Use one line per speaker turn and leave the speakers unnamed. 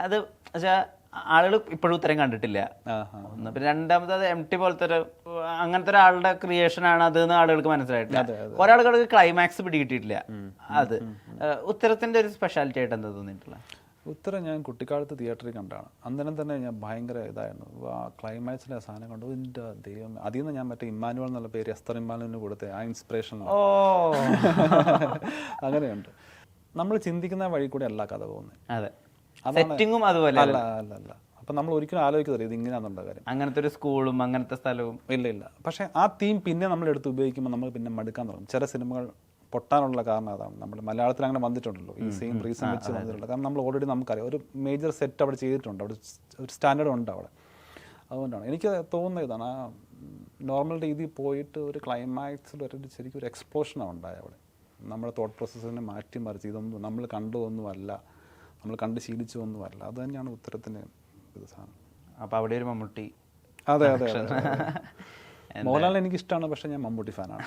അത് വെച്ചാൽ ആളുകൾ ഇപ്പോഴും ഉത്തരം കണ്ടിട്ടില്ല. ഒന്ന് പിന്നെ രണ്ടാമത് അത് MT പോലത്തെ ഒരു അങ്ങനത്തെ ഒരാളുടെ ക്രിയേഷൻ ആണ് അത് എന്ന് ആളുകൾക്ക് മനസ്സിലായിട്ടില്ല. കുറെ ആളുകൾക്ക് ക്ലൈമാക്സ് പിടികിട്ടിയിട്ടില്ല. അത് ഉത്തരത്തിന്റെ ഒരു സ്പെഷ്യാലിറ്റി ആയിട്ട് എന്താ തോന്നിയിട്ടുള്ള?
ഉത്തരം ഞാൻ കുട്ടിക്കാലത്ത് തിയേറ്ററിൽ കണ്ടാണ്. അന്നേരം തന്നെ ഞാൻ ഭയങ്കര ഇതായിരുന്നു. ആ ക്ലൈമാക്സിലെ സാധനം കണ്ടു, എൻ്റെ ദൈവം. അതിൽ നിന്ന് ഞാൻ മറ്റേ ഇമ്മാനുവൽ എന്നുള്ള പേര് എസ്തർ ഇമ്മാനുവലിന് കൊടുത്തേ ആ ഇൻസ്പിറേഷൻ അങ്ങനെയുണ്ട്. നമ്മൾ ചിന്തിക്കുന്ന വഴി കൂടെ അല്ല കഥ പോകുന്നത്.
അതുപോലെ
അല്ല അല്ല അല്ല. അപ്പം നമ്മൾ ഒരിക്കലും ആലോചിക്കത്തില്ല ഇത് ഇങ്ങനെയാണെന്നുള്ള കാര്യം.
അങ്ങനത്തെ ഒരു സ്കൂളും അങ്ങനത്തെ സ്ഥലവും
ഇല്ല. പക്ഷേ ആ തീം പിന്നെ നമ്മൾ എടുത്ത് ഉപയോഗിക്കുമ്പോൾ നമ്മൾ പിന്നെ മടുക്കാൻ തുടങ്ങും. ചില സിനിമകൾ പൊട്ടാനുള്ള കാരണം അതാണ്. നമ്മൾ മലയാളത്തിൽ അങ്ങനെ വന്നിട്ടുണ്ടല്ലോ, ഈ സെയിം റീസൺ വെച്ച് വന്നിട്ടുള്ളത്. കാരണം നമ്മൾ ഓൾറെഡി നമുക്കറിയാം ഒരു മേജർ സെറ്റ് അവിടെ ചെയ്തിട്ടുണ്ട്, അവിടെ ഒരു സ്റ്റാൻഡേർഡ് ഉണ്ട് അവിടെ. അതുകൊണ്ടാണ് എനിക്ക് തോന്നുന്നത് ഇതാണ്, ആ നോർമൽ രീതിയിൽ പോയിട്ട് ഒരു ക്ലൈമാക്സിൽ ശരിക്കും ഒരു എക്സ്പ്ലോഷനാണ് ഉണ്ടായത് അവിടെ. നമ്മുടെ തോട്ട് പ്രോസസ്സിനെ മാറ്റി മറിച്ച് ഇതൊന്നും നമ്മൾ കണ്ടതൊന്നുമല്ല, നമ്മൾ കണ്ട് ശീലിച്ചതൊന്നുമല്ല. അത് തന്നെയാണ് ഉത്തരത്തിൻ്റെ ഇത് സാധനം.
അപ്പോൾ അവിടെ ഒരു മമ്മൂട്ടി.
അതെ മോഹൻലാൽ എനിക്ക് ഇഷ്ടമാണ്, പക്ഷേ ഞാൻ മമ്മൂട്ടി ഫാനാണ്.